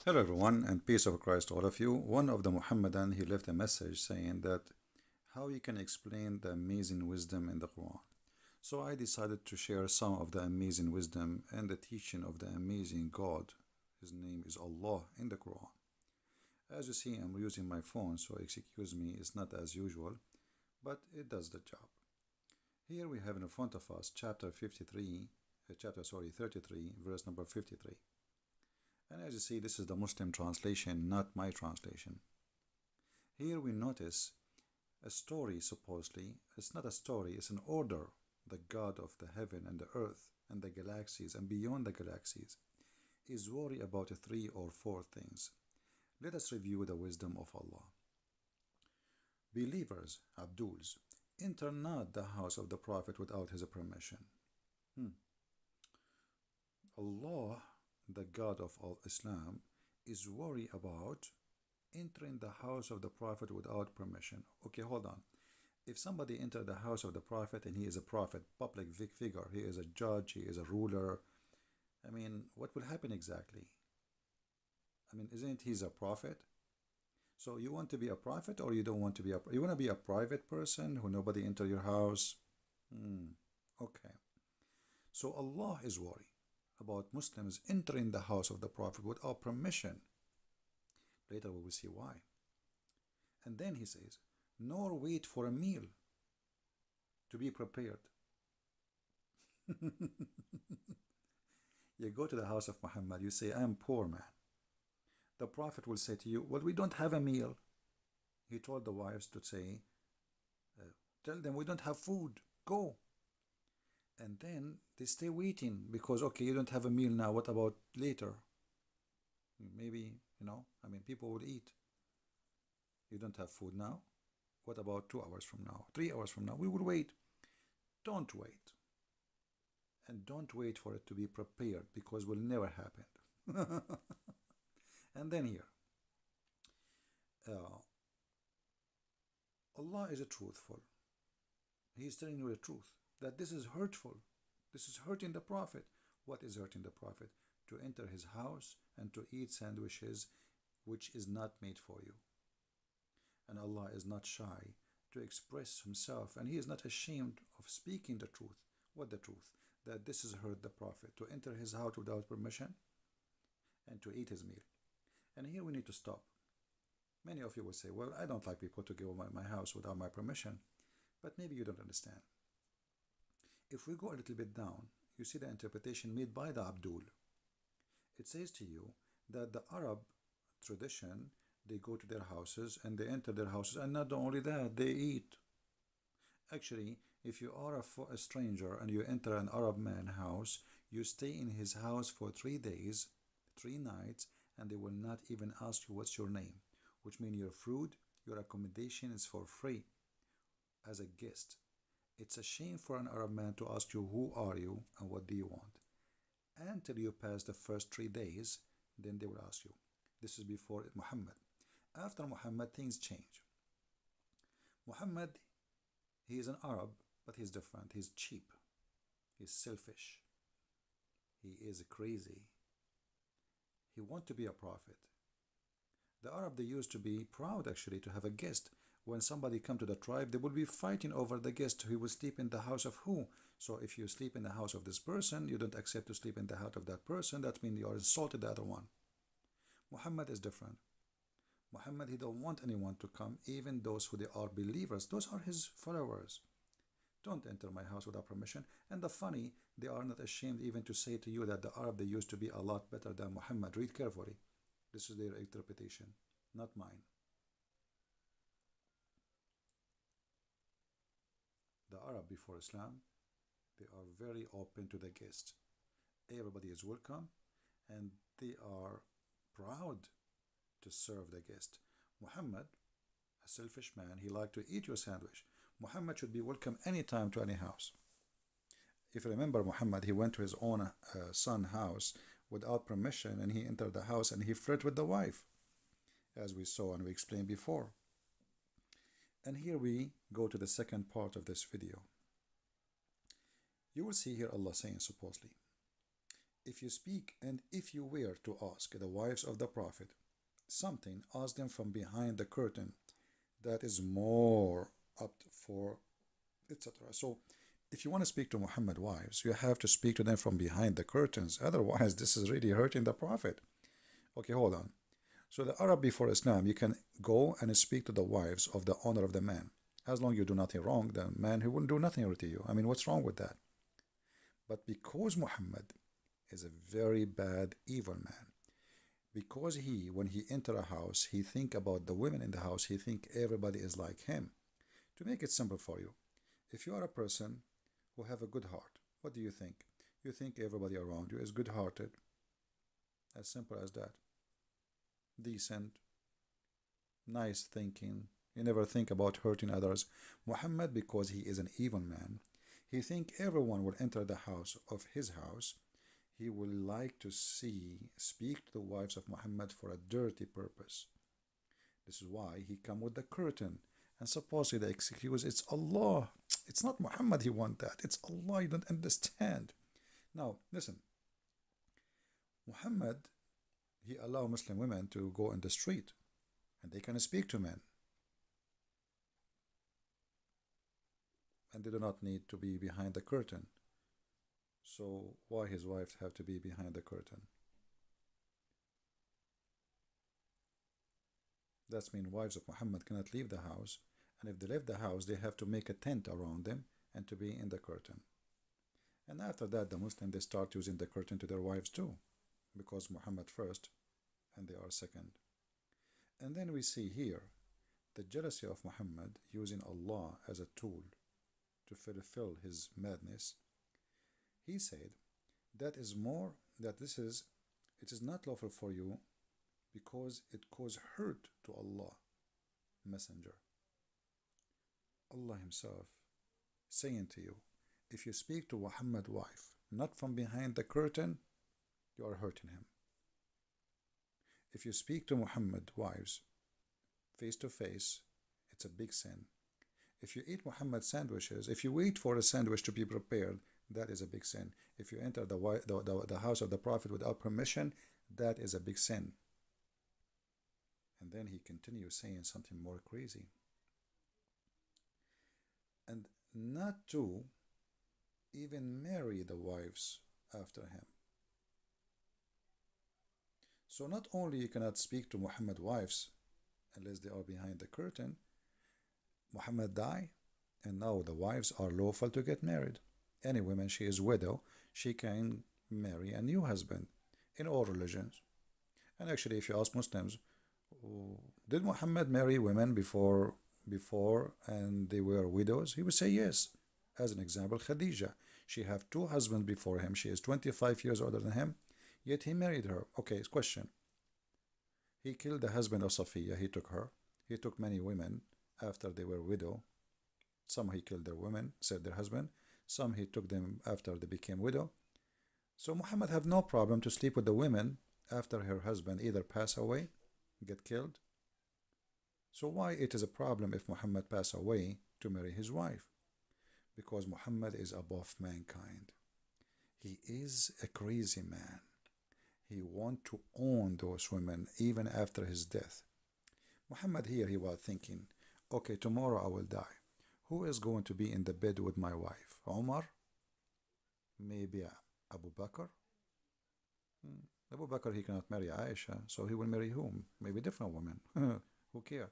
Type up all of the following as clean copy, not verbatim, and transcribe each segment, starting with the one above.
Hello everyone and peace of Christ to all of you. One of the Muhammadan he left a message saying that how you can explain the amazing wisdom in the Quran. So I decided to share some of the amazing wisdom and the teaching of the amazing God. His name is Allah in the Quran. As you see, I'm using my phone, so excuse me, it's not as usual, but it does the job. Here we have in front of us chapter 33, verse number 53. And as you see, this is the Muslim translation, not my translation. Here we notice a story, supposedly. It's not a story, it's an order. The God of the heaven and the earth and the galaxies and beyond the galaxies is worried about three or four things. Let us review the wisdom of Allah. Believers, Abduls, enter not the house of the Prophet without his permission. Allah, the God of all Islam, is worried about entering the house of the Prophet without permission. Okay, hold on. If somebody entered the house of the Prophet and he is a prophet, public figure, he is a judge, he is a ruler, what will happen exactly? Isn't he a prophet? So you want to be a prophet or you don't want to be you want to be a private person who nobody enter your house? Okay. So Allah is worried about Muslims entering the house of the Prophet without permission. Later we will see why. And then he says, nor wait for a meal to be prepared. You go to the house of Muhammad, you say, I am poor man. The Prophet will say to you, well, we don't have a meal. He told the wives to say, tell them we don't have food, go. And then they stay waiting because, okay, you don't have a meal now, what about later? Maybe, people will eat. You don't have food now? What about 2 hours from now, 3 hours from now? We will wait. Don't wait. And don't wait for it to be prepared because it will never happen. And then here, Allah is a truthful. He is telling you the truth, that this is hurtful. This is hurting the Prophet. What is hurting the Prophet? To enter his house and to eat sandwiches which is not made for you. And Allah is not shy to express himself, and he is not ashamed of speaking the truth. What the truth? That this has hurt the Prophet, to enter his house without permission and to eat his meal. And here we need to stop. Many of you will say, well, I don't like people to go my house without my permission. But maybe you don't understand. If we go a little bit down, you see the interpretation made by the Abdul. It says to you that the Arab tradition, they go to their houses and they enter their houses, and not only that, they eat. Actually, if you are a stranger and you enter an Arab man's house, you stay in his house for 3 days, 3 nights, and they will not even ask you what's your name, which means your food, your accommodation is for free as a guest. It's a shame for an Arab man to ask you who are you and what do you want. Until you pass the first 3 days, then they will ask you. This is before Muhammad. After Muhammad, things change. Muhammad, he is an Arab, but he's different. He's cheap. He's selfish. He is crazy. He wants to be a prophet. The Arab, they used to be proud actually to have a guest. When somebody come to the tribe, they would be fighting over the guest who will sleep in the house of who. So if you sleep in the house of this person, you don't accept to sleep in the house of that person. That means you are insulted the other one. Muhammad is different. Muhammad, he don't want anyone to come, even those who they are believers. Those are his followers. Don't enter my house without permission. And the funny, they are not ashamed even to say to you that the Arab, they used to be a lot better than Muhammad. Read carefully. This is their interpretation, not mine. The Arab before Islam, they are very open to the guest. Everybody is welcome and they are proud to serve the guest. Muhammad, a selfish man, he liked to eat your sandwich. Muhammad should be welcome anytime to any house. If you remember Muhammad, he went to his own son's house without permission and he entered the house and he flirted with the wife, as we saw and we explained before. And here we go to the second part of this video. You will see here Allah saying supposedly, If you speak and if you were to ask the wives of the Prophet something, ask them from behind the curtain that is more apt for etc. So if you want to speak to Muhammad wives, you have to speak to them from behind the curtains. Otherwise, this is really hurting the Prophet. Okay, hold on. So the Arab before Islam, you can go and speak to the wives of the owner of the man. As long as you do nothing wrong, the man, he wouldn't do nothing to you. I mean, what's wrong with that? But because Muhammad is a very bad, evil man, because he, when he enter a house, he think about the women in the house, he think everybody is like him. To make it simple for you, if you are a person who have a good heart, what do you think? You think everybody around you is good-hearted. As simple as that. Decent, nice thinking. You never think about hurting others. Muhammad, because he is an evil man, he think everyone will enter the house of his house. He will like to speak to the wives of Muhammad for a dirty purpose. This is why he come with the curtain. And supposedly the excuse, it's Allah. It's not Muhammad he want that. It's Allah. You don't understand. Now, listen. Muhammad, he allow Muslim women to go in the street and they can speak to men. And they do not need to be behind the curtain. So why his wives have to be behind the curtain? That means wives of Muhammad cannot leave the house, and if they leave the house, they have to make a tent around them and to be in the curtain. And after that, the Muslims, they start using the curtain to their wives too, because Muhammad first, and they are second. And then we see here the jealousy of Muhammad using Allah as a tool to fulfill his madness. He said, that is more, that it is not lawful for you because it cause hurt to Allah, Messenger. Allah Himself saying to you, if you speak to Muhammad's wife, not from behind the curtain, you are hurting him. If you speak to Muhammad's wives face to face, it's a big sin. If you eat Muhammad's sandwiches, if you wait for a sandwich to be prepared, that is a big sin. If you enter the house of the Prophet without permission, that is a big sin. And then he continues saying something more crazy. And not to even marry the wives after him. So not only you cannot speak to Muhammad's wives unless they are behind the curtain, Muhammad died, and now the wives are lawful to get married. Any woman, she is widow, she can marry a new husband in all religions. And actually, if you ask Muslims, did Muhammad marry women before and they were widows? He would say yes. As an example, Khadija, she have two husbands before him. She is 25 years older than him, yet he married her. Okay, question. He killed the husband of Safiya. He took her. He took many women after they were widow. Some he killed their women, said their husband. Some he took them after they became widow. So Muhammad have no problem to sleep with the women after her husband either pass away, get killed. So why it is a problem if Muhammad pass away to marry his wife? Because Muhammad is above mankind. He is a crazy man. He want to own those women even after his death. Muhammad here, he was thinking, okay, tomorrow I will die. Who is going to be in the bed with my wife? Omar? Maybe Abu Bakr? Abu Bakr, he cannot marry Aisha, so he will marry whom? Maybe different women. Who care?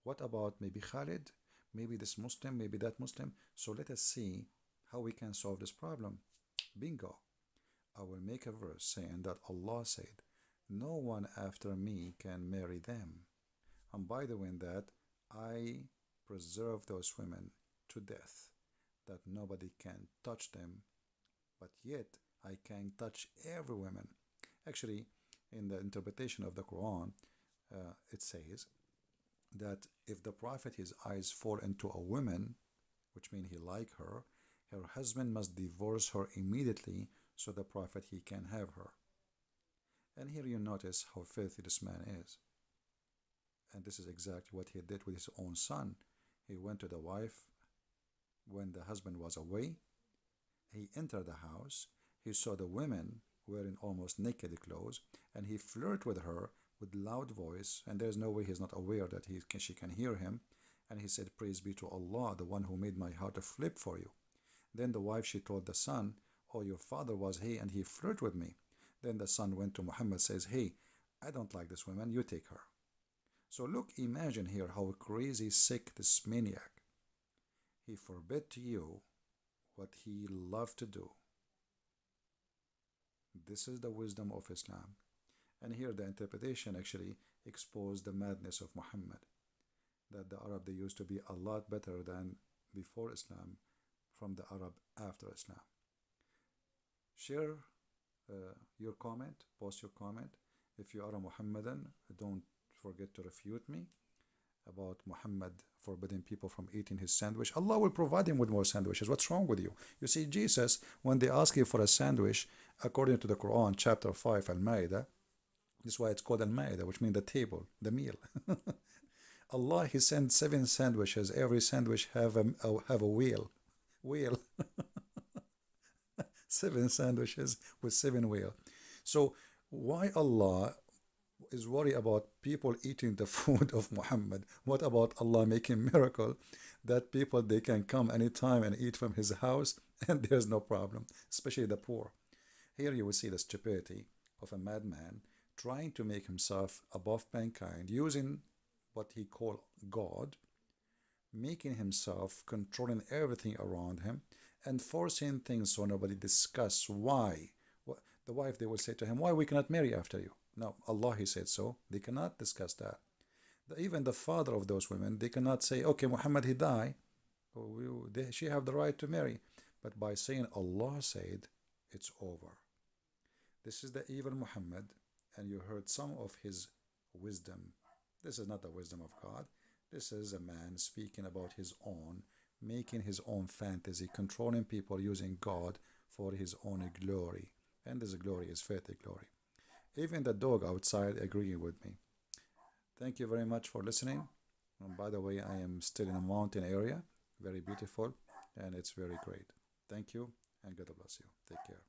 What about maybe Khalid? Maybe this Muslim, maybe that Muslim. So let us see how we can solve this problem. Bingo. I will make a verse saying that Allah said, no one after me can marry them. And by the way, in that, I preserve those women to death, that nobody can touch them, but yet I can touch every woman. Actually, in the interpretation of the Quran, it says that if the Prophet, his eyes fall into a woman, which means he like her husband must divorce her immediately so the Prophet, he can have her. And here you notice how filthy this man is. And this is exactly what he did with his own son. He went to the wife when the husband was away. He entered the house. He saw the women wearing almost naked clothes, and he flirt with her with loud voice, and there's no way he's not aware that she can hear him. And he said, praise be to Allah, the one who made my heart to flip for you. Then the wife, she told the son, oh, your father was he, and he flirted with me. Then the son went to Muhammad, says, hey, I don't like this woman, you take her. So look, imagine here how crazy sick this maniac. He forbid to you what he loved to do. This is the wisdom of Islam. And here the interpretation actually exposed the madness of Muhammad. That the Arab, they used to be a lot better than before Islam from the Arab after Islam. Share your comment, post your comment. If you are a Muhammadan, don't forget to refute me about Muhammad forbidding people from eating his sandwich. Allah will provide him with more sandwiches. What's wrong with you? You see, Jesus, when they ask you for a sandwich, according to the Quran, chapter 5, Al-Ma'idah, this is why it's called Al-Ma'idah, which means the table, the meal. Allah, He sent 7 sandwiches. Every sandwich have a wheel. Wheel. 7 sandwiches with 7 wheel. So why Allah is worried about people eating the food of Muhammad? What about Allah making miracle that people, they can come anytime and eat from his house and there's no problem, especially the poor. Here you will see the stupidity of a madman trying to make himself above mankind, using what he called God, making himself controlling everything around him, and forcing things so nobody discuss why. The wife, they will say to him, why we cannot marry after you? No, Allah, He said so. They cannot discuss that. Even the father of those women, they cannot say, okay, Muhammad, he died. She have the right to marry. But by saying Allah said, it's over. This is the evil Muhammad, and you heard some of his wisdom. This is not the wisdom of God. This is a man speaking about his own, making his own fantasy, controlling people using God for his own glory. And this glory is filthy glory. Even the dog outside agreeing with me. Thank you very much for listening. And by the way, I am still in a mountain area, very beautiful, and it's very great. Thank you, and God bless you. Take care.